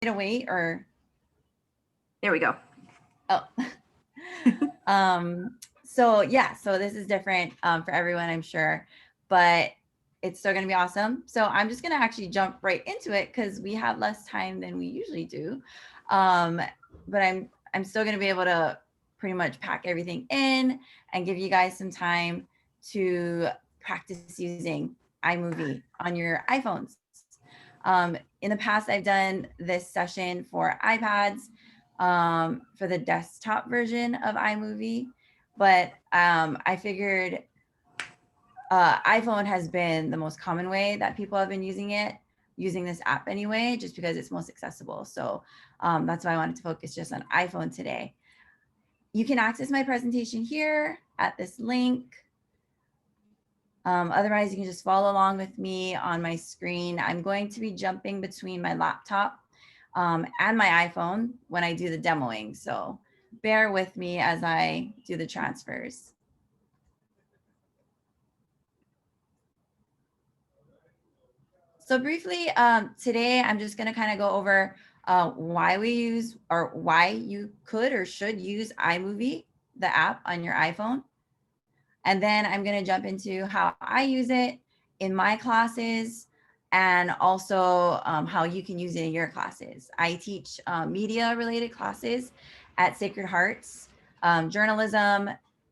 to wait or? There we go. Oh. So yeah, so this is different for everyone, I'm sure, but it's still going to be awesome. So I'm just going to actually jump right into it because we have less time than we usually do. Um, but I'm still going to be able to pretty much pack everything in and give you guys some time to practice using iMovie on your iPhones. In the past, I've done this session for iPads for the desktop version of iMovie, but I figured iPhone has been the most common way that people have been using this app anyway, just because it's most accessible. So that's why I wanted to focus just on iPhone today. You can access my presentation here at this link. Otherwise, you can just follow along with me on my screen. I'm going to be jumping between my laptop and my iPhone when I do the demoing. So bear with me as I do the transfers. So briefly, today I'm just going to kind of go over why we use or why you could or should use iMovie, the app on your iPhone. And then I'm going to jump into how I use it in my classes and also how you can use it in your classes. I teach media related classes at Sacred Hearts, journalism,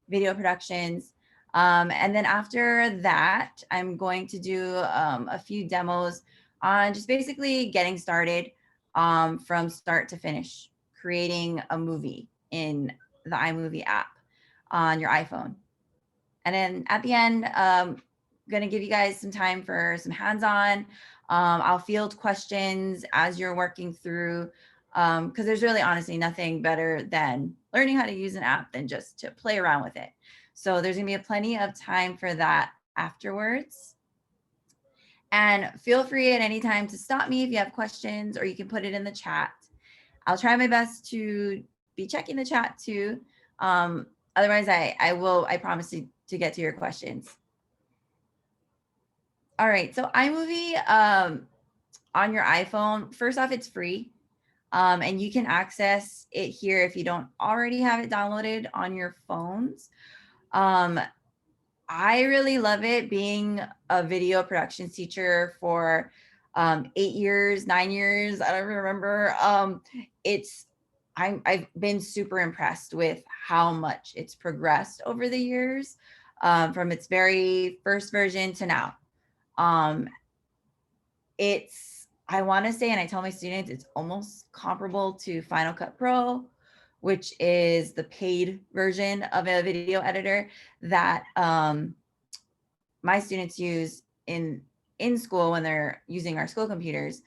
video productions. And then after that, I'm going to do a few demos on just basically getting started from start to finish, creating a movie in the iMovie app on your iPhone. And then at the end, going to give you guys some time for some hands-on. I'll field questions as you're working through, because there's really honestly nothing better than learning how to use an app than just to play around with it. So there's going to be plenty of time for that afterwards. And feel free at any time to stop me if you have questions, or you can put it in the chat. I'll try my best to be checking the chat too. Otherwise, I promise to get to your questions. All right, so iMovie on your iPhone, first off, it's free. And you can access it here if you don't already have it downloaded on your phones. Um, I really love it being a video production teacher for 8 years, 9 years. I don't even remember. I've been super impressed with how much it's progressed over the years, from its very first version to now. Um, I want to say, and I tell my students, it's almost comparable to Final Cut Pro, which is the paid version of a video editor that my students use in school when they're using our school computers.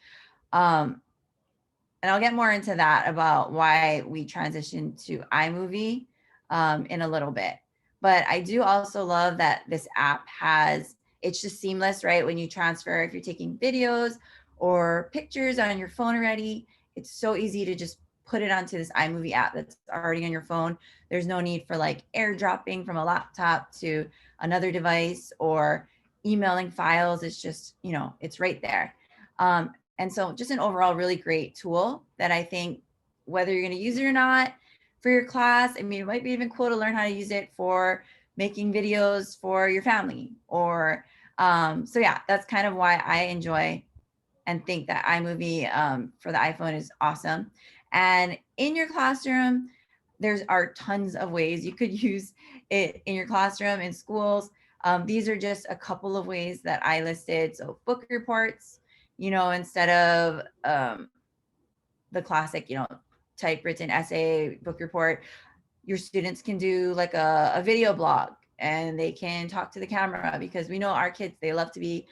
And I'll get more into that about why we transitioned to iMovie in a little bit. But I do also love that this app it's just seamless, right? When you transfer, if you're taking videos or pictures on your phone already, it's so easy to just put it onto this iMovie app that's already on your phone. There's no need for like airdropping from a laptop to another device or emailing files. It's just, it's right there. And so just an overall really great tool that I think whether you're going to use it or not for your class, I mean, it might be even cool to learn how to use it for making videos for your family or, so yeah, that's kind of why I enjoy and think that iMovie for the iPhone is awesome. And in your classroom, are tons of ways you could use it in your classroom, in schools. These are just a couple of ways that I listed. So book reports, instead of the classic, typewritten essay, book report, your students can do like a video blog and they can talk to the camera because we know our kids, they love to be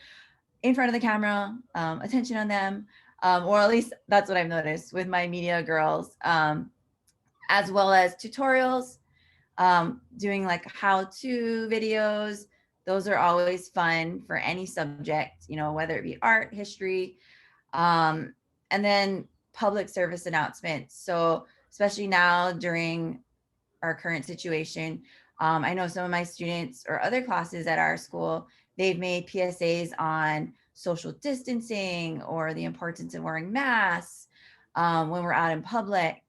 in front of the camera, attention on them, or at least that's what I've noticed with my media girls, as well as tutorials, doing like how-to videos. Those are always fun for any subject, whether it be art, history, and then public service announcements. So especially now during our current situation, I know some of my students or other classes at our school, they've made PSAs on social distancing or the importance of wearing masks. when we're out in public.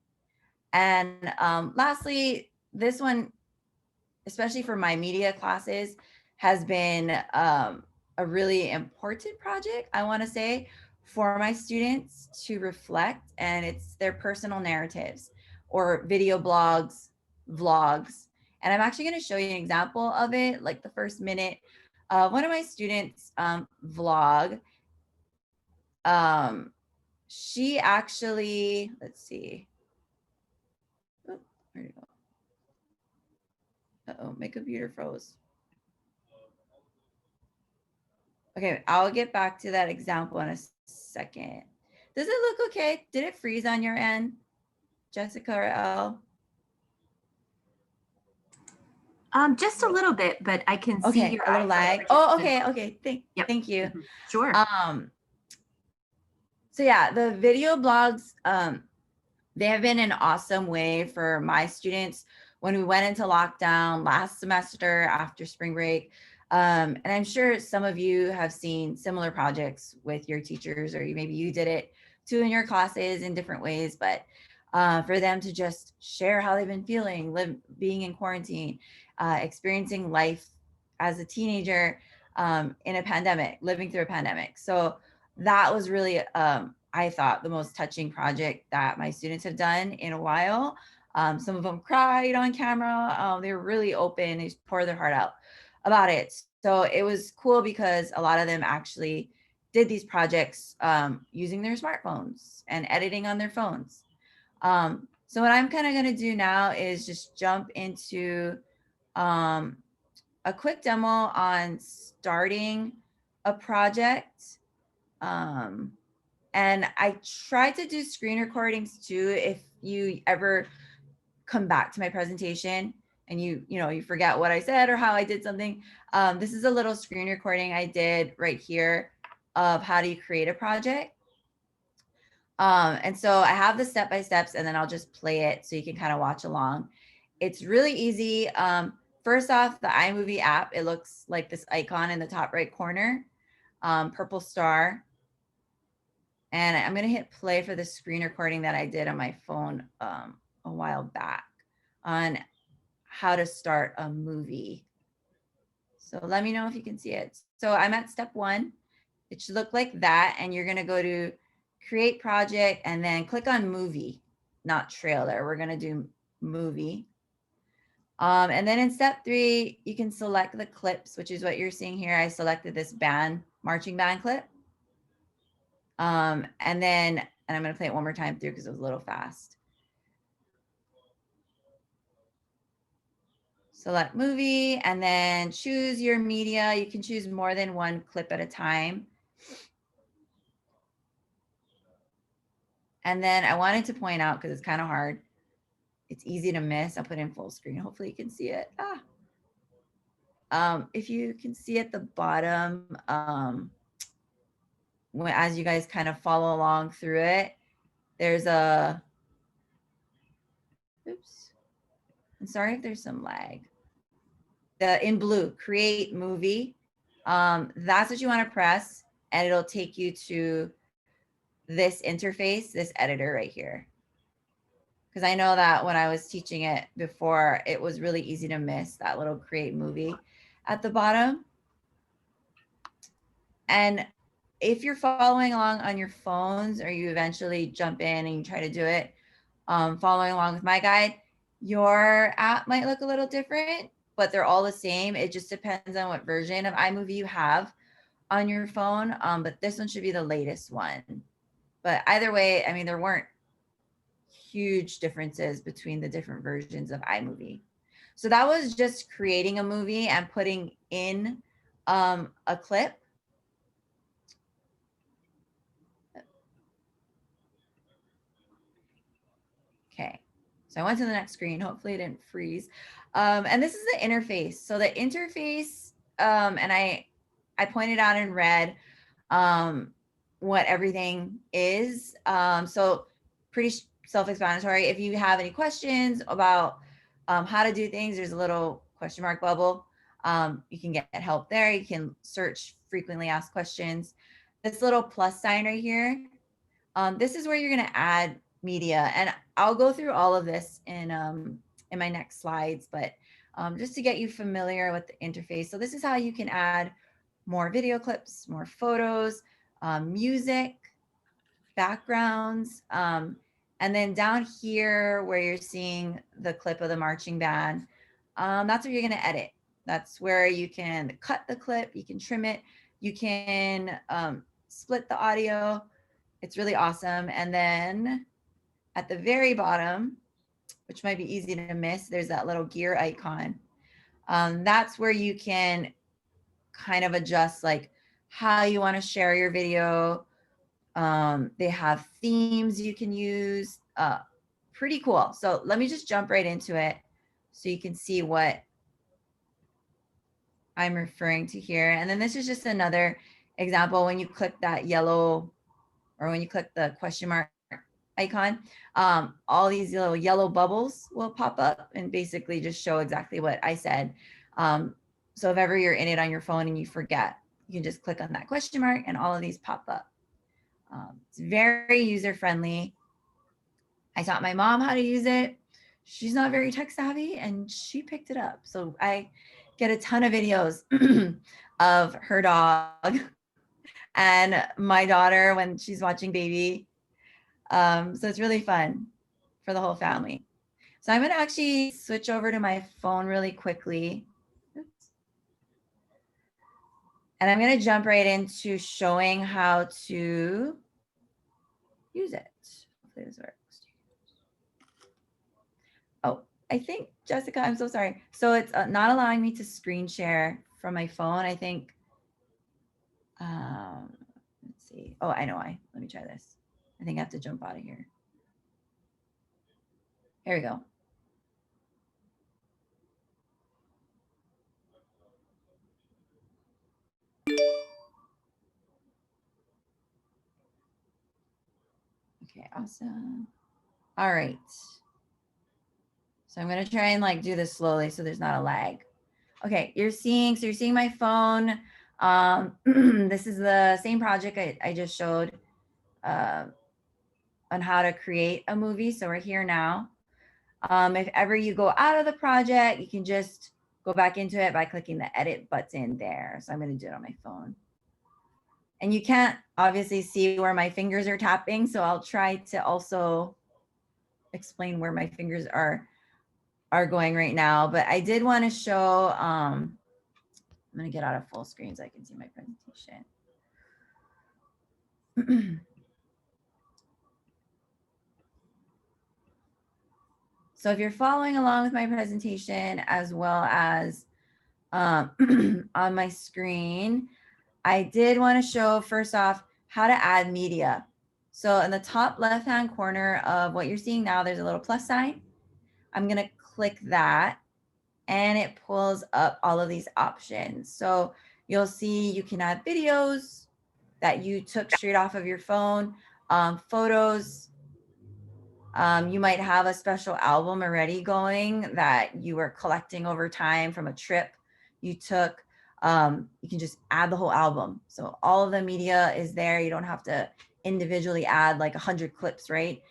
And lastly, this one, especially for my media classes, has been a really important project, I want to say, for my students to reflect, and it's their personal narratives or video blogs, vlogs. And I'm actually going to show you an example of it, like the first minute of one of my students' vlog. She actually, let's see. Oh, where'd it go? Uh-oh, my computer froze. Okay, I'll get back to that example in a second. Does it look okay? Did it freeze on your end, Jessica or Elle? Just a little bit, but I can see Okay, your a little iPhone lag. Oh, projection. okay. Yep. Thank you. Sure. So yeah, the video blogs, they have been an awesome way for my students when we went into lockdown last semester after spring break. And I'm sure some of you have seen similar projects with your teachers, or maybe you did it too in your classes in different ways. But for them to just share how they've been feeling, being in quarantine, experiencing life as a teenager in a pandemic, living through a pandemic. So that was really I thought the most touching project that my students have done in a while. Some of them cried on camera. They were really open. They poured their heart out about it. So it was cool because a lot of them actually did these projects using their smartphones and editing on their phones. So what I'm kind of going to do now is just jump into a quick demo on starting a project. And I try to do screen recordings too. If you ever come back to my presentation and you forget what I said or how I did something, this is a little screen recording I did right here of how do you create a project. And so I have the step-by-steps, and then I'll just play it so you can kind of watch along. It's really easy. First off, the iMovie app, it looks like this icon in the top right corner, purple star. And I'm going to hit play for the screen recording that I did on my phone a while back on how to start a movie. So let me know if you can see it. So I'm at step 1. It should look like that. And you're going to go to create project and then click on movie, not trailer. We're going to do movie. And then in step 3, you can select the clips, which is what you're seeing here. I selected this marching band clip. And I'm going to play it one more time through because it was a little fast. Select movie and then choose your media. You can choose more than one clip at a time. And then I wanted to point out, because it's kind of hard, it's easy to miss. I'll put in full screen. Hopefully you can see it. If you can see at the bottom, as you guys kind of follow along through it, there's a, oops, I'm sorry if there's some lag. In blue, create movie. That's what you want to press, and it'll take you to this interface, this editor right here. Because I know that when I was teaching it before, it was really easy to miss that little create movie at the bottom. And if you're following along on your phones, or you eventually jump in and you try to do it, following along with my guide, your app might look a little different, but they're all the same. It just depends on what version of iMovie you have on your phone. But this one should be the latest one. But either way, I mean, there weren't huge differences between the different versions of iMovie. So that was just creating a movie and putting in a clip. Okay, so I went to the next screen. Hopefully it didn't freeze. And this is the interface. So the interface, and I pointed out in red what everything is. So pretty self-explanatory. If you have any questions about how to do things, there's a little question mark bubble. You can get help there. You can search frequently asked questions. This little plus sign right here, This is where you're going to add media, and I'll go through all of this in my next slides, but just to get you familiar with the interface. So this is how you can add more video clips, more photos, music, backgrounds, and then down here where you're seeing the clip of the marching band, that's where you're going to edit. That's where you can cut the clip, you can trim it, you can split the audio. It's really awesome. And then at the very bottom, which might be easy to miss, there's that little gear icon. That's where you can kind of adjust like how you want to share your video. They have themes you can use. Pretty cool. So let me just jump right into it so you can see what I'm referring to here. And then this is just another example. When you click that yellow, or when you click the question mark icon, all these little yellow bubbles will pop up and basically just show exactly what I said. So if ever you're in it on your phone and you forget, you can just click on that question mark and all of these pop up. It's very user-friendly. I taught my mom how to use it. She's not very tech savvy and she picked it up. So I get a ton of videos of her dog and my daughter when she's watching baby. So it's really fun for the whole family. So I'm going to actually switch over to my phone really quickly. Oops. And I'm going to jump right into showing how to use it. Hopefully this works. Oh, I think, Jessica, I'm so sorry. So it's not allowing me to screen share from my phone. I think, let's see. Oh, I know why. Let me try this. I think I have to jump out of here. Here we go. Okay, awesome. All right. So I'm going to try and like do this slowly so there's not a lag. Okay, you're seeing my phone. This is the same project I just showed on how to create a movie. So we're here now. If ever you go out of the project, you can just go back into it by clicking the edit button there. So I'm going to do it on my phone. And you can't obviously see where my fingers are tapping. So I'll try to also explain where my fingers are going right now. But I did want to show, I'm going to get out of full screen so I can see my presentation. So if you're following along with my presentation as well as on my screen, I did want to show first off how to add media. So in the top left-hand corner of what you're seeing now, there's a little plus sign. I'm going to click that and it pulls up all of these options. So you'll see you can add videos that you took straight off of your phone, photos. You might have a special album already going that you were collecting over time from a trip you took. You can just add the whole album. So all of the media is there. You don't have to individually add like 100 clips, right?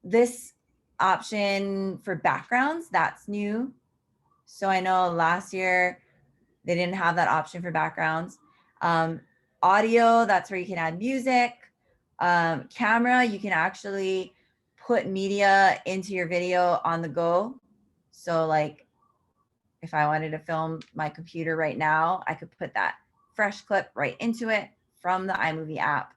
This option for backgrounds, that's new. So I know last year they didn't have that option for backgrounds. Audio, that's where you can add music. Camera, you can actually put media into your video on the go. So like if I wanted to film my computer right now, I could put that fresh clip right into it from the iMovie app.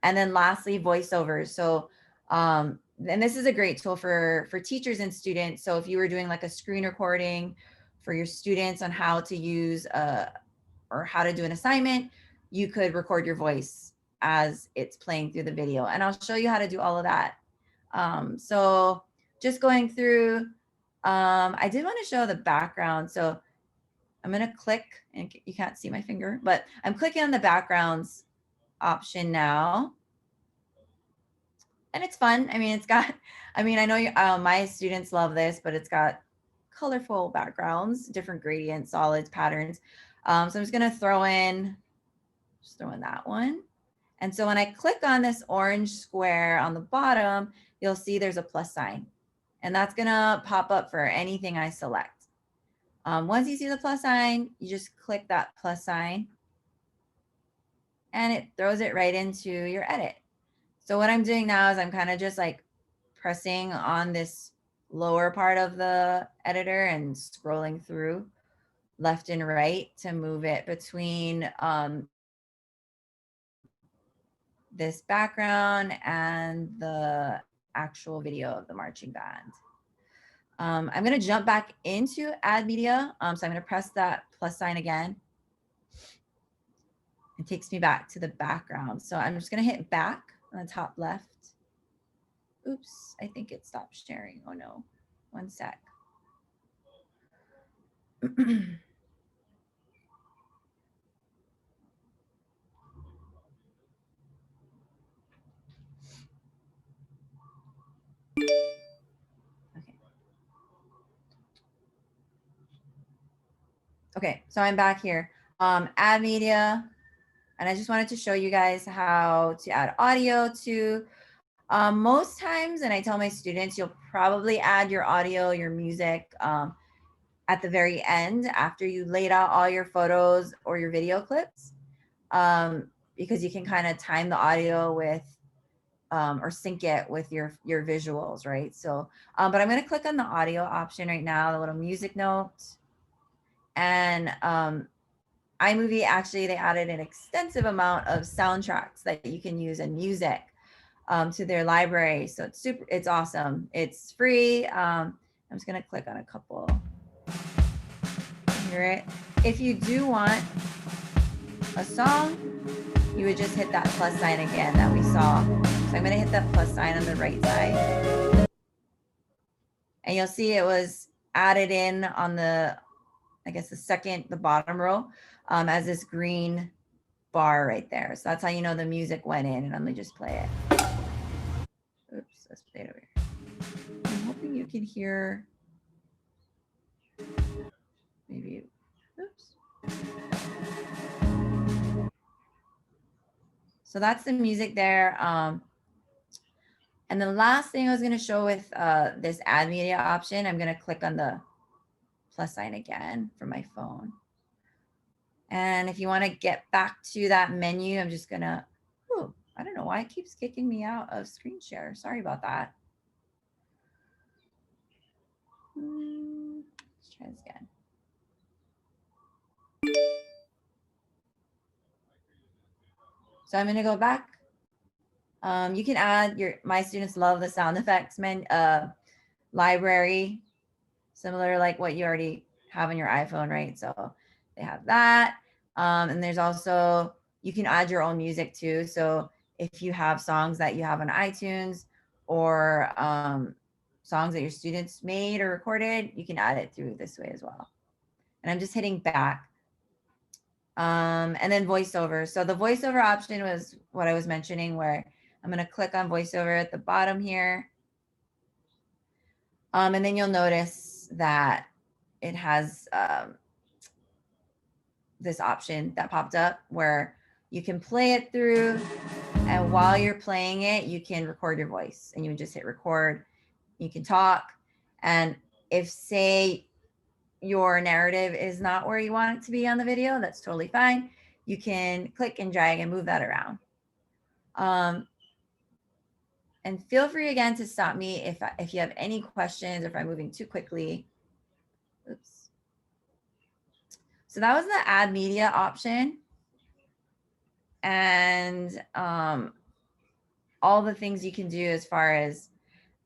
And then lastly, voiceovers. So, and this is a great tool for teachers and students. So if you were doing like a screen recording for your students on how to use or how to do an assignment, you could record your voice as it's playing through the video. And I'll show you how to do all of that. So just going through, I did want to show the background. So I'm going to click, and you can't see my finger, but I'm clicking on the backgrounds option now. And it's fun. I mean, it's got, I mean, I know my students love this, but it's got colorful backgrounds, different gradients, solids, patterns. So I'm just going to throw in that one. And so when I click on this orange square on the bottom, you'll see there's a plus sign. And that's gonna pop up for anything I select. Once you see the plus sign, you just click that plus sign and it throws it right into your edit. So what I'm doing now is I'm kind of just like pressing on this lower part of the editor and scrolling through left and right to move it between this background and the actual video of the marching band. I'm going to jump back into add media. So I'm going to press that plus sign again. It takes me back to the background. So I'm just going to hit back on the top left. Oops, I think it stopped sharing. Oh no, one sec. Okay, so I'm back here. Add media, and I just wanted to show you guys how to add audio to. Most times, and I tell my students, you'll probably add your audio, your music at the very end after you laid out all your photos or your video clips, because you can kind of time the audio with or sync it with your visuals, right? So, but I'm going to click on the audio option right now, the little music note. And iMovie, actually, they added an extensive amount of soundtracks that you can use in music to their library. So it's awesome. It's free. I'm just going to click on a couple. Hear it. If you do want a song, you would just hit that plus sign again that we saw. So I'm going to hit that plus sign on the right side. And you'll see it was added in on the, I guess the bottom row as this green bar right there. So that's how you know the music went in. And let me just play it. Oops, let's play it over here. I'm hoping you can hear. Maybe, oops. So that's the music there. And the last thing I was going to show with this add media option, I'm going to click on the plus sign again for my phone. And if you want to get back to that menu, I'm just going to, I don't know why it keeps kicking me out of screen share. Sorry about that. Let's try this again. So I'm going to go back. You can add my students love the sound effects library, similar like what you already have on your iPhone, right? So they have that. And there's also, you can add your own music too. So if you have songs that you have on iTunes or songs that your students made or recorded, you can add it through this way as well. And I'm just hitting back. And then voiceover. So the voiceover option was what I was mentioning, where I'm going to click on voiceover at the bottom here. And then you'll notice that it has this option that popped up where you can play it through, and while you're playing it, you can record your voice, and you would just hit record. You can talk, and if, say, your narrative is not where you want it to be on the video, that's totally fine. You can click and drag and move that around. And feel free again to stop me if you have any questions or if I'm moving too quickly. Oops. So that was the add media option. And all the things you can do as far as,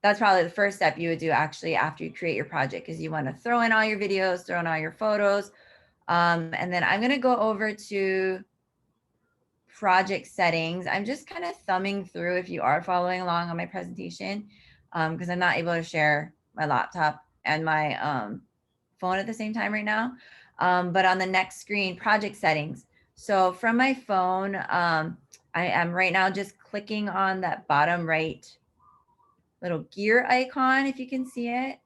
that's probably the first step you would do actually after you create your project, because you want to throw in all your videos, throw in all your photos. And then I'm going to go over to project settings. I'm just kind of thumbing through if you are following along on my presentation, because I'm not able to share my laptop and my phone at the same time right now. But on the next screen, project settings. So from my phone, I am right now just clicking on that bottom right little gear icon, if you can see it.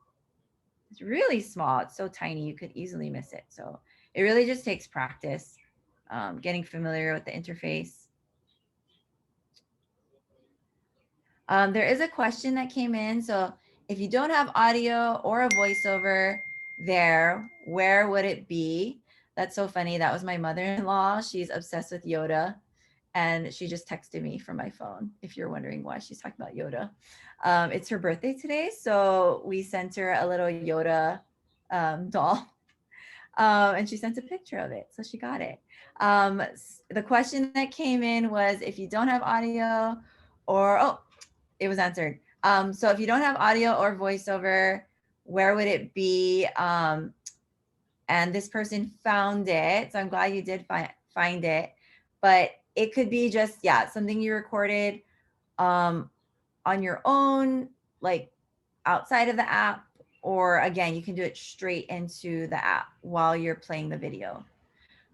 It's really small. It's so tiny, you could easily miss it. So it really just takes practice, getting familiar with the interface. There is a question that came in. So if you don't have audio or a voiceover there, where would it be? That's so funny. That was my mother-in-law. She's obsessed with Yoda. And she just texted me from my phone, if you're wondering why she's talking about Yoda. It's her birthday today. So we sent her a little Yoda doll. And she sent a picture of it. So she got it. The question that came in was, if you don't have audio or, oh, it was answered. So if you don't have audio or voiceover, where would it be? And this person found it. So I'm glad you did find it. But it could be just, yeah, something you recorded on your own, like outside of the app, or again, you can do it straight into the app while you're playing the video.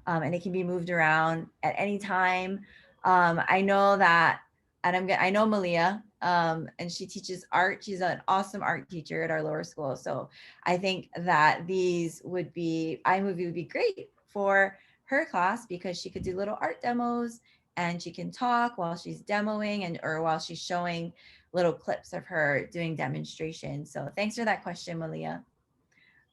And it can be moved around at any time. I know that, and I know Malia, and she teaches art. She's an awesome art teacher at our lower school. So I think that these would be, iMovie would be great for her class because she could do little art demos and she can talk while she's demoing and or while she's showing little clips of her doing demonstrations. So thanks for that question, Malia.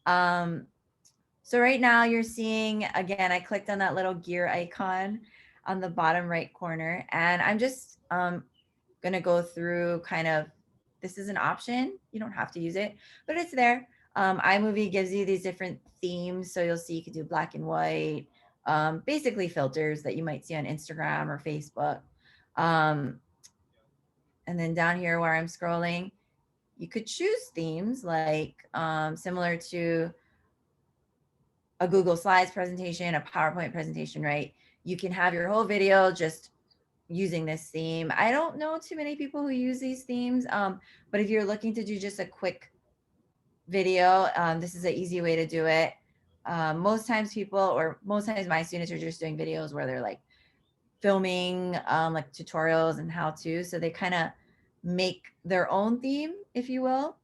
So right now you're seeing, again, I clicked on that little gear icon on the bottom right corner, and I'm just going to go through kind of, this is an option. You don't have to use it, but it's there. iMovie gives you these different themes. So you'll see you could do black and white, basically filters that you might see on Instagram or Facebook. And then down here where I'm scrolling, you could choose themes like similar to a Google Slides presentation, a PowerPoint presentation, right? You can have your whole video just using this theme. I don't know too many people who use these themes, but if you're looking to do just a quick video, this is an easy way to do it. Most times my students are just doing videos where they're like filming like tutorials and how to, so they kind of make their own theme, if you will.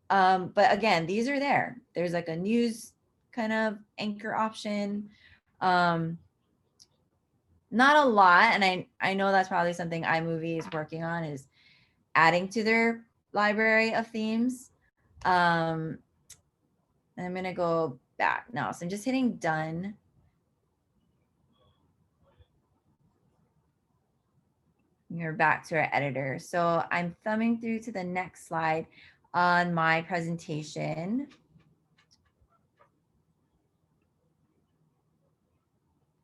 But again, these are there. There's like a news kind of anchor option. Not a lot. And I know that's probably something iMovie is working on, is adding to their library of themes. And I'm going to go back now. So I'm just hitting done. You're back to our editor. So I'm thumbing through to the next slide on my presentation.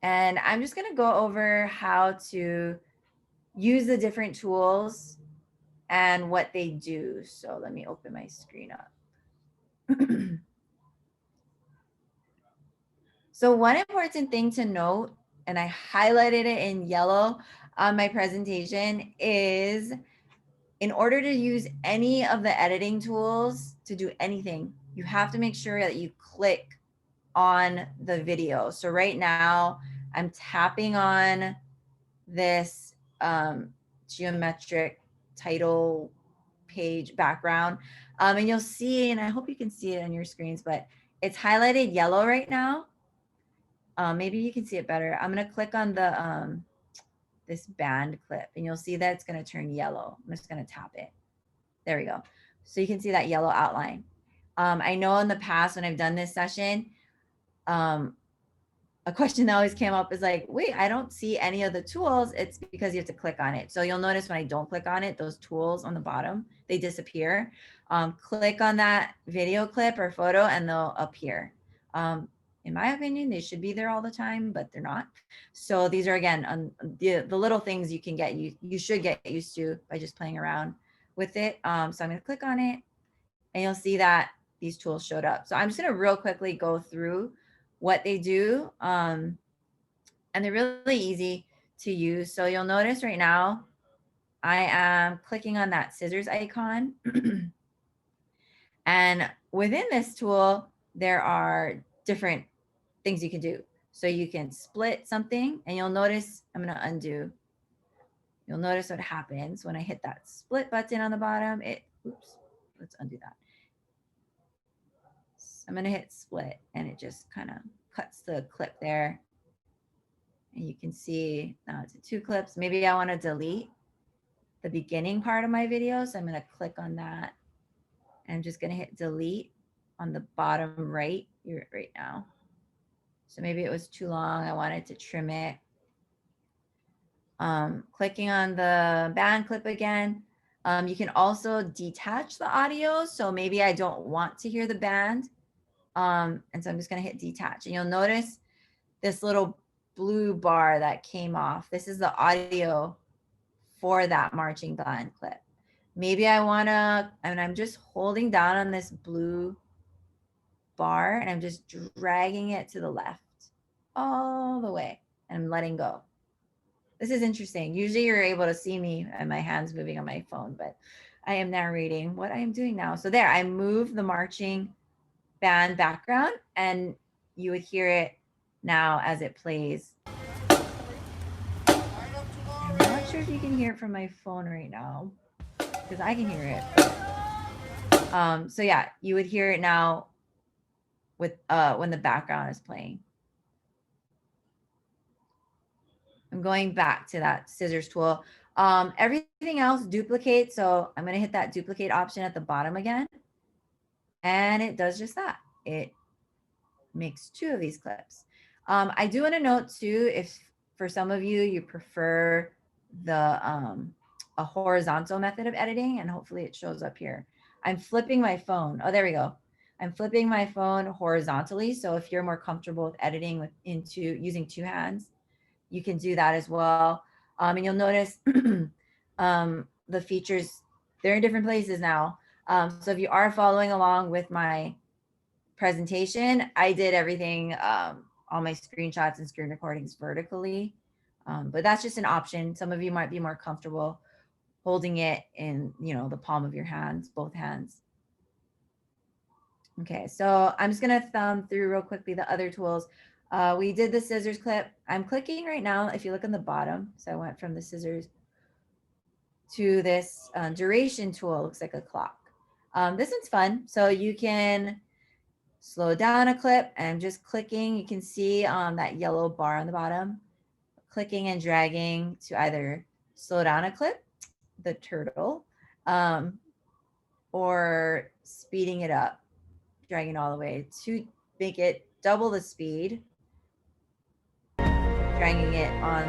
And I'm just going to go over how to use the different tools and what they do. So let me open my screen up. So one important thing to note, and I highlighted it in yellow on my presentation, is in order to use any of the editing tools to do anything, you have to make sure that you click on the video. So right now I'm tapping on this geometric title page background. And you'll see, and I hope you can see it on your screens, but it's highlighted yellow right now. Maybe you can see it better. I'm going to click on the this band clip and you'll see that it's going to turn yellow. I'm just going to tap it. There we go. So you can see that yellow outline. I know in the past when I've done this session, a question that always came up is like, wait, I don't see any of the tools. It's because you have to click on it. So you'll notice when I don't click on it, those tools on the bottom, they disappear. Click on that video clip or photo and they'll appear. In my opinion, they should be there all the time, but they're not. So these are, again, the little things you can get, you should get used to by just playing around with it. So I'm going to click on it and you'll see that these tools showed up. So I'm just going to real quickly go through what they do. And they're really easy to use. So you'll notice right now, I am clicking on that scissors icon. And within this tool, there are different things you can do. So you can split something and you'll notice, I'm going to undo. You'll notice what happens when I hit that split button on the bottom. Oops, let's undo that. So I'm going to hit split and it just kind of cuts the clip there. And you can see now it's 2 clips. Maybe I want to delete the beginning part of my video. So I'm going to click on that. And I'm just going to hit delete on the bottom right right now. So maybe it was too long. I wanted to trim it. Clicking on the band clip again. You can also detach the audio. So maybe I don't want to hear the band. And so I'm just going to hit detach. And you'll notice this little blue bar that came off. This is the audio for that marching band clip. Maybe I want to, and I'm just holding down on this blue bar and I'm just dragging it to the left all the way and I'm letting go. This is interesting. Usually you're able to see me and my hands moving on my phone, but I am narrating what I am doing now. So there, I moved the marching band background and you would hear it now as it plays. I'm not sure if you can hear it from my phone right now because I can hear it. But, so yeah, you would hear it now with when the background is playing. I'm going back to that scissors tool. Everything else duplicate. So I'm going to hit that duplicate option at the bottom again. And it does just that. It makes 2 of these clips. I do want to note too, if for some of you, you prefer the a horizontal method of editing, and hopefully it shows up here. I'm flipping my phone. Oh, there we go. I'm flipping my phone horizontally. So if you're more comfortable with editing using 2 hands, you can do that as well. And you'll notice the features, they're in different places now. So if you are following along with my presentation, I did everything, all my screenshots and screen recordings vertically. But that's just an option. Some of you might be more comfortable holding it in, the palm of your hands, both hands. Okay, so I'm just gonna thumb through real quickly the other tools. We did the scissors clip. I'm clicking right now, if you look on the bottom. So I went from the scissors to this duration tool, looks like a clock. This one's fun. So you can slow down a clip and just clicking. You can see that yellow bar on the bottom, clicking and dragging to either slow down a clip, the turtle, or speeding it up, dragging all the way to make it double the speed, dragging it on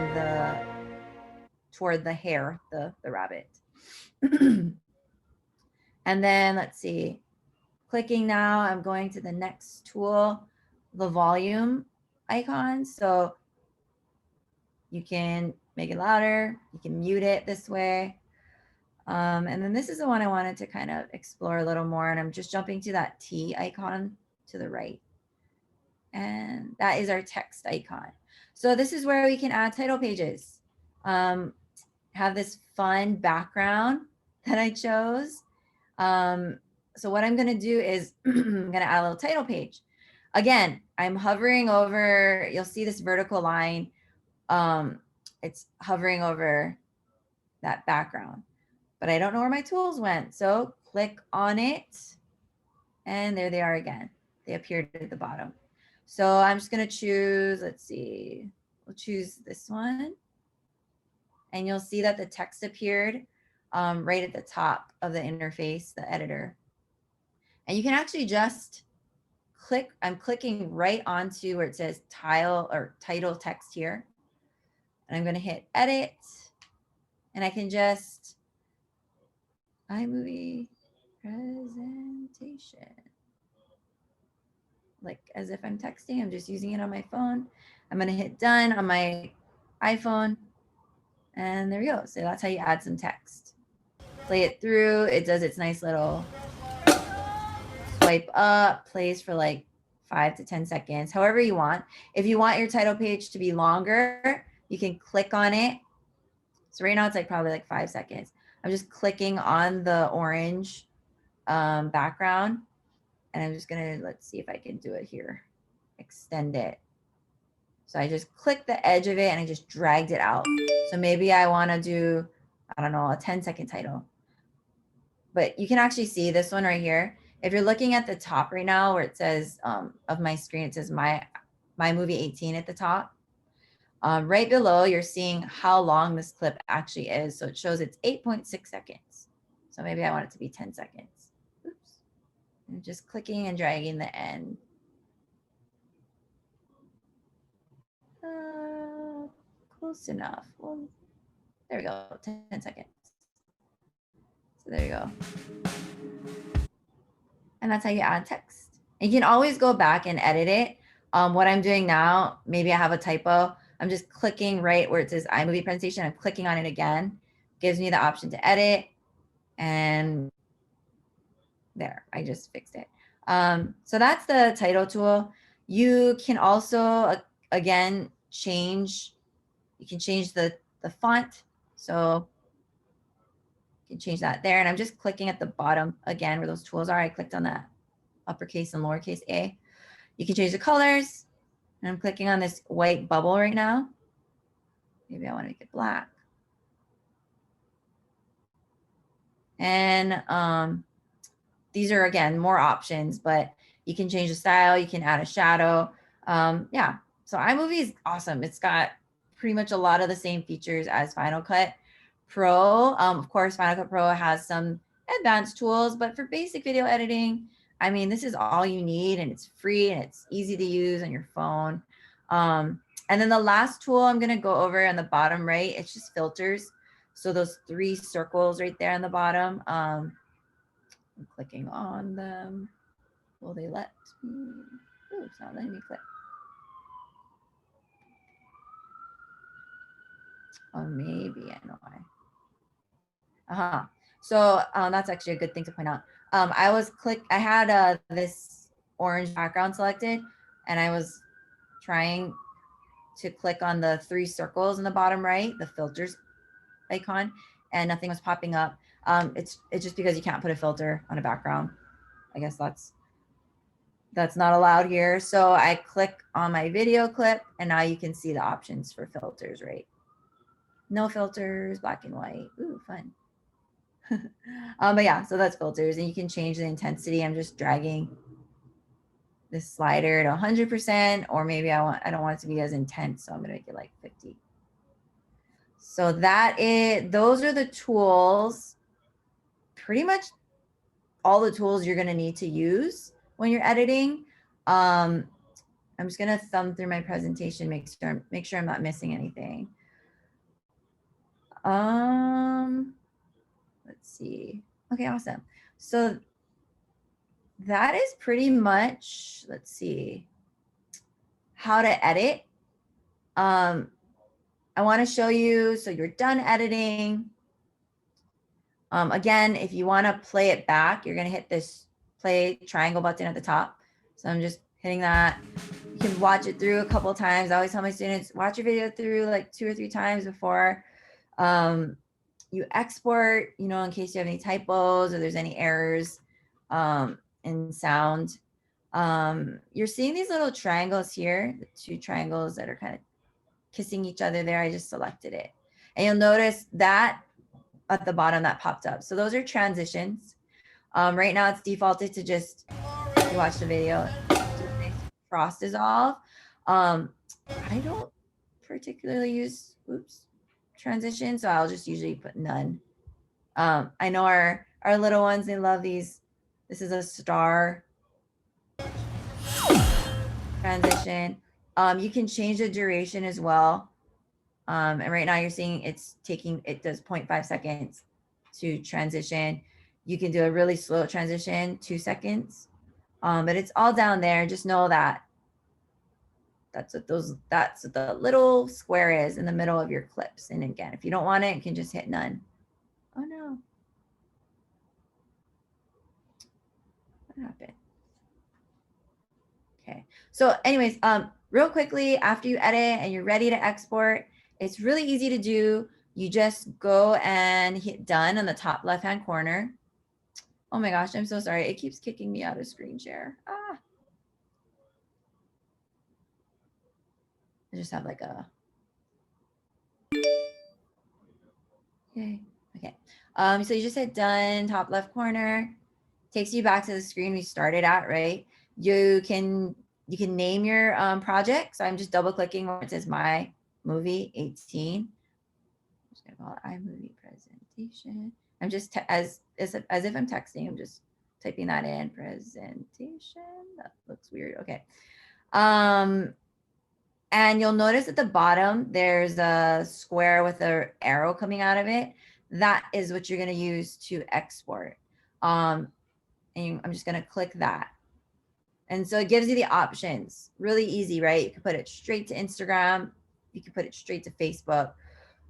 toward the hare, the rabbit. And then let's see, clicking now, I'm going to the next tool, the volume icon. So you can make it louder, you can mute it this way. And then this is the one I wanted to kind of explore a little more. And I'm just jumping to that T icon to the right. And that is our text icon. So this is where we can add title pages. Have this fun background that I chose. So what I'm going to do is I'm going to add a little title page. Again, I'm hovering over, you'll see this vertical line. It's hovering over that background, but I don't know where my tools went. So click on it and there they are again. They appeared at the bottom. So I'm just going to choose, let's see, we'll choose this one. And you'll see that the text appeared right at the top of the interface, the editor. And you can actually just click, I'm clicking right onto where it says title text here. And I'm going to hit edit. And I can just iMovie presentation. Like as if I'm texting, I'm just using it on my phone. I'm going to hit done on my iPhone. And there we go. So that's how you add some text. Play it through. It does its nice little swipe up, plays for like 5 to 10 seconds, however you want. If you want your title page to be longer, you can click on it. So right now it's like probably like 5 seconds. I'm just clicking on the orange background and I'm just gonna, let's see if I can do it here. Extend it. So I just clicked the edge of it and I just dragged it out. So maybe I wanna do, I don't know, a 10-second title. But you can actually see this one right here. If you're looking at the top right now where it says of my screen, it says my movie 18 at the top. Right below, you're seeing how long this clip actually is. So it shows it's 8.6 seconds. So maybe I want it to be 10 seconds. Oops. I'm just clicking and dragging the end. Close enough. Well, there we go, 10 seconds. So there you go. And that's how you add text. And you can always go back and edit it. What I'm doing now, maybe I have a typo. I'm just clicking right where it says iMovie presentation. I'm clicking on it again. Gives me the option to edit. And there, I just fixed it. So that's the title tool. You can also, again, change the font. So you can change that there. And I'm just clicking at the bottom again where those tools are. I clicked on that uppercase and lowercase a. You can change the colors. And I'm clicking on this white bubble right now. Maybe I want to make it black. And these are, again, more options, but you can change the style. You can add a shadow. Yeah, so iMovie is awesome. It's got pretty much a lot of the same features as Final Cut Pro. Of course, Final Cut Pro has some advanced tools, but for basic video editing, I mean, this is all you need, and it's free and it's easy to use on your phone. And then the last tool I'm going to go over on the bottom right, it's just filters. So those 3 circles right there on the bottom, I'm clicking on them. Will they let me? Ooh, it's not letting me click. Oh, maybe I know why. So that's actually a good thing to point out. I had this orange background selected, and I was trying to click on the 3 circles in the bottom right, the filters icon, and nothing was popping up. It's just because you can't put a filter on a background. I guess that's not allowed here. So I click on my video clip, and now you can see the options for filters, right? No filters, black and white. Ooh, fun. But yeah, so that's filters, and you can change the intensity. I'm just dragging this slider to 100%, or maybe I don't want it to be as intense, so I'm gonna make it like 50. So those are the tools, pretty much all the tools you're gonna need to use when you're editing. I'm just gonna thumb through my presentation, make sure I'm not missing anything. Let's see. Okay, awesome. So that is pretty much, let's see, how to edit. I want to show you, so you're done editing. Again, if you want to play it back, you're going to hit this play triangle button at the top. So I'm just hitting that. You can watch it through a couple of times. I always tell my students, watch your video through like 2 or 3 times before you export, in case you have any typos or there's any errors in sound. You're seeing these little triangles here, the 2 triangles that are kind of kissing each other there. I just selected it. And you'll notice that at the bottom that popped up. So those are transitions. Right now it's defaulted to just, if you watch the video, cross dissolve. I don't particularly use, transition, so I'll just usually put none. I know our little ones, they love these. This is a star transition. You can change the duration as well. And right now you're seeing it does 0.5 seconds to transition. You can do a really slow transition, 2 seconds. But it's all down there. Just know that that's what the little square is in the middle of your clips. And again, if you don't want it, you can just hit none. Oh no. What happened? Okay. So anyways, real quickly, after you edit and you're ready to export, it's really easy to do. You just go and hit done on the top left-hand corner. Oh my gosh, I'm so sorry. It keeps kicking me out of screen share. I just have like a, yay. Okay. So you just hit done, top left corner, takes you back to the screen we started at, right? You can name your project. So I'm just double clicking where it says my movie 18. I'm just gonna call it iMovie presentation. I'm just as if I'm texting. I'm just typing that in, presentation. That looks weird. Okay. And you'll notice at the bottom there's a square with an arrow coming out of it. That is what you're going to use to export. And I'm just going to click that. And so it gives you the options. Really easy, right? You can put it straight to Instagram. You can put it straight to Facebook.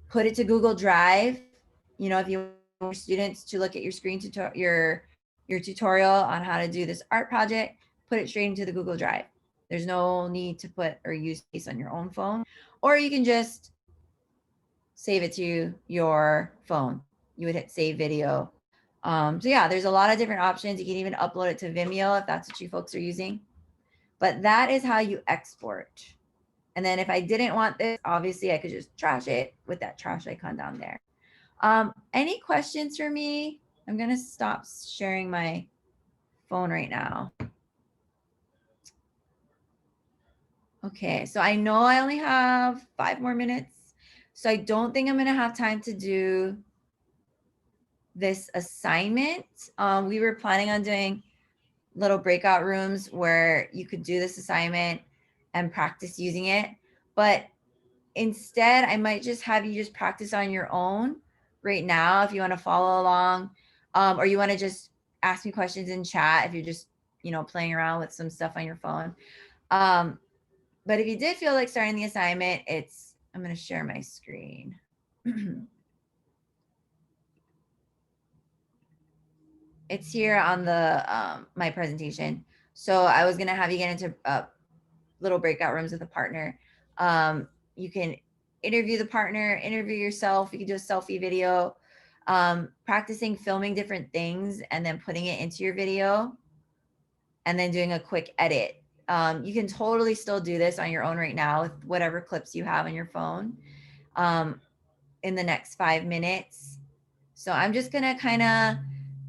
Put it to Google Drive. You know, if you want your students to look at your screen your tutorial on how to do this art project, put it straight into the Google Drive. There's no need to put or use space on your own phone, or you can just save it to your phone. You would hit save video. So yeah, there's a lot of different options. You can even upload it to Vimeo if that's what you folks are using. But that is how you export. And then if I didn't want this, obviously I could just trash it with that trash icon down there. Any questions for me? I'm going to stop sharing my phone right now. Okay, so I know I only have 5 more minutes. So I don't think I'm going to have time to do this assignment. We were planning on doing little breakout rooms where you could do this assignment and practice using it. But instead, I might just have you just practice on your own right now if you want to follow along, or you want to just ask me questions in chat if you're just, playing around with some stuff on your phone. But if you did feel like starting the assignment, I'm going to share my screen. It's here on the my presentation. So I was going to have you get into little breakout rooms with a partner. You can interview the partner, interview yourself. You can do a selfie video, practicing filming different things and then putting it into your video and then doing a quick edit. You can totally still do this on your own right now with whatever clips you have on your phone in the next 5 minutes. So I'm just going to kind of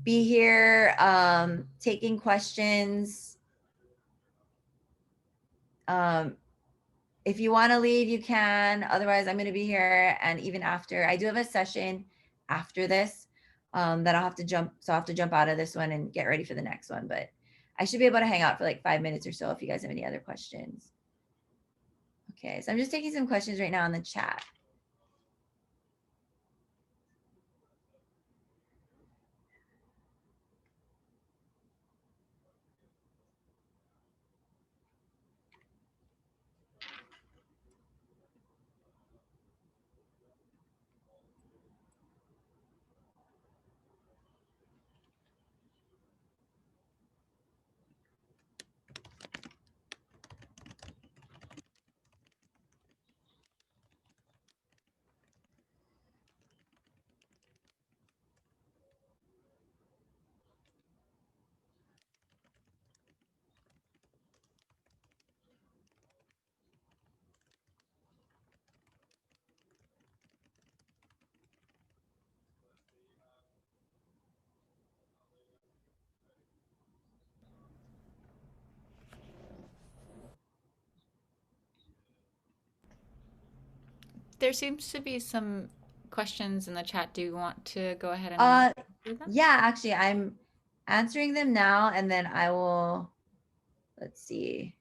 be here taking questions. If you want to leave, you can. Otherwise, I'm going to be here. And even after, I do have a session after this that I'll have to jump. So I'll have to jump out of this one and get ready for the next one. But I should be able to hang out for like 5 minutes or so if you guys have any other questions. Okay, so I'm just taking some questions right now in the chat. There seems to be some questions in the chat. Do you want to go ahead and answer them? Yeah, actually, I'm answering them now, and then I will. Let's see.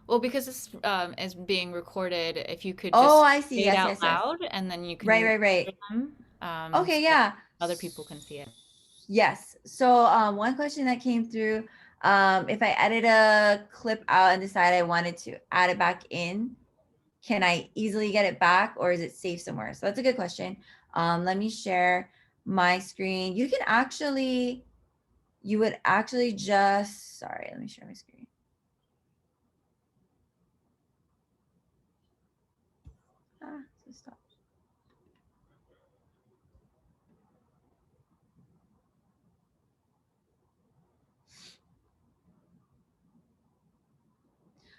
Well, because this is being recorded, if you could Oh, just I see. say it Yes, out yes, yes. loud, and then you can Right. answer them, Okay, so that yeah. other people can see it. Yes. So one question that came through, if I edit a clip out and decide I wanted to add it back in, can I easily get it back or is it safe somewhere? So that's a good question. Let me share my screen. You would actually just, sorry, let me share my screen. So stop.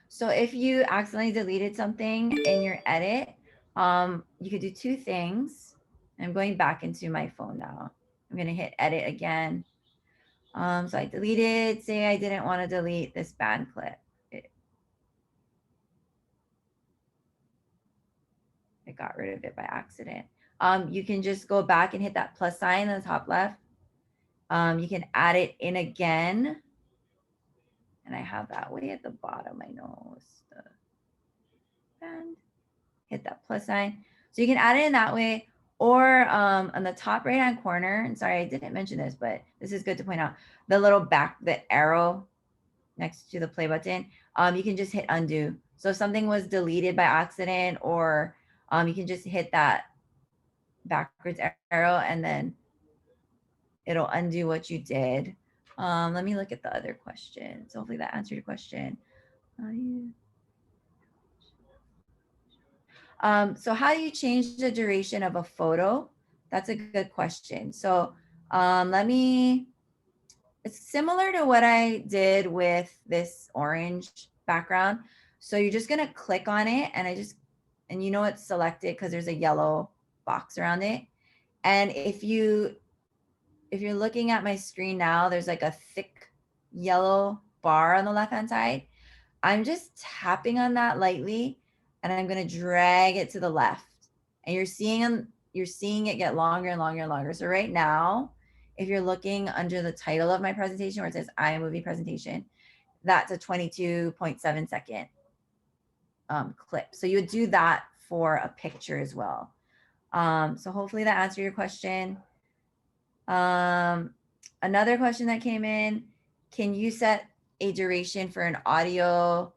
So if you accidentally deleted something in your edit, you could do 2 things. I'm going back into my phone now. I'm going to hit edit again. So I deleted, say I didn't want to delete this band clip. got rid of it by accident. You can just go back and hit that plus sign on the top left. You can add it in again. And I have that way at the bottom, I know. And hit that plus sign. So you can add it in that way, or on the top right hand corner, and sorry, I didn't mention this, but this is good to point out, the little the arrow next to the play button, you can just hit undo. So if something was deleted by accident, or you can just hit that backwards arrow and then it'll undo what you did. Let me look at the other question. So hopefully that answered your question. So how do you change the duration of a photo? That's a good question. So it's similar to what I did with this orange background. So you're just gonna click on it, and you know it's selected because there's a yellow box around it. And if you're looking at my screen now, there's like a thick yellow bar on the left-hand side. I'm just tapping on that lightly, and I'm going to drag it to the left. And you're seeing it get longer and longer and longer. So right now, if you're looking under the title of my presentation where it says iMovie presentation, that's a 22.7 second clip. So you would do that for a picture as well. So hopefully that answered your question. Another question that came in, can you set a duration for an audio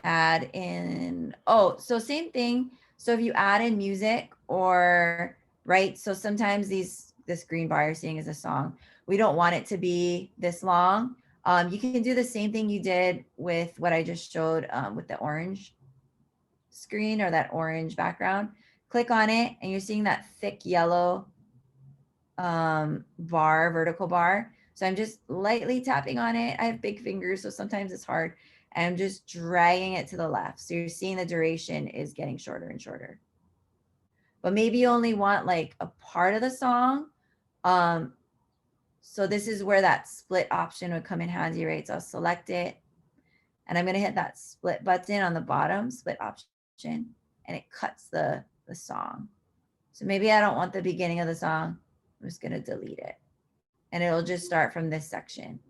add in? Oh, so same thing. So if you add in music, or right, so sometimes this green bar you're seeing is a song. We don't want it to be this long. You can do the same thing you did with what I just showed with the orange screen or that orange background. Click on it, and you're seeing that thick yellow vertical bar. So I'm just lightly tapping on it. I have big fingers, so sometimes it's hard. And I'm just dragging it to the left. So you're seeing the duration is getting shorter and shorter. But maybe you only want like a part of the song. So this is where that split option would come in handy, right? So I'll select it, and I'm going to hit that split button on the bottom, split option, and it cuts the song. So maybe I don't want the beginning of the song. I'm just going to delete it, and it'll just start from this section.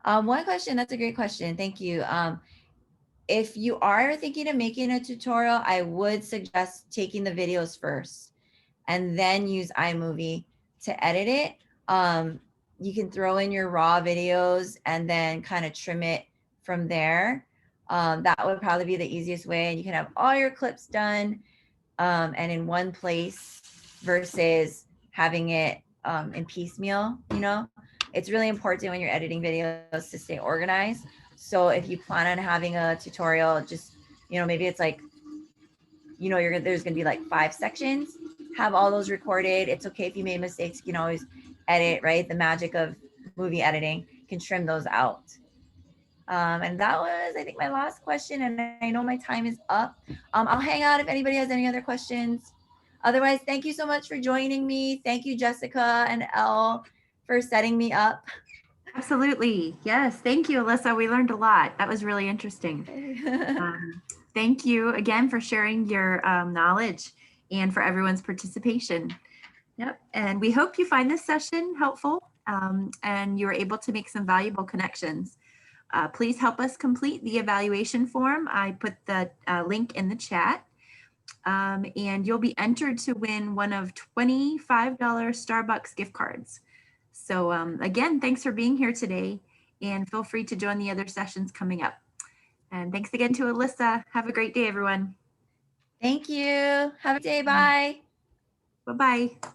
One question, that's a great question. Thank you. If you are thinking of making a tutorial, I would suggest taking the videos first and then use iMovie to edit it. You can throw in your raw videos and then kind of trim it from there. That would probably be the easiest way. And you can have all your clips done and in one place versus having it in piecemeal. You know, it's really important when you're editing videos to stay organized. So if you plan on having a tutorial, just, you know, maybe it's like, you know, there's going to be like 5 sections, have all those recorded. It's okay if you made mistakes, you can always edit, right? The magic of movie editing, can trim those out. And that was, I think, my last question. And I know my time is up. I'll hang out if anybody has any other questions. Otherwise, thank you so much for joining me. Thank you, Jessica and Elle, for setting me up. Absolutely. Yes. Thank you, Alyssa. We learned a lot. That was really interesting. Thank you again for sharing your knowledge and for everyone's participation. Yep. And we hope you find this session helpful and you're able to make some valuable connections. Please help us complete the evaluation form. I put the link in the chat. And you'll be entered to win one of $25 Starbucks gift cards. So again, thanks for being here today, and feel free to join the other sessions coming up. And thanks again to Alyssa. Have a great day, everyone. Thank you. Have a good day. Bye. Bye-bye.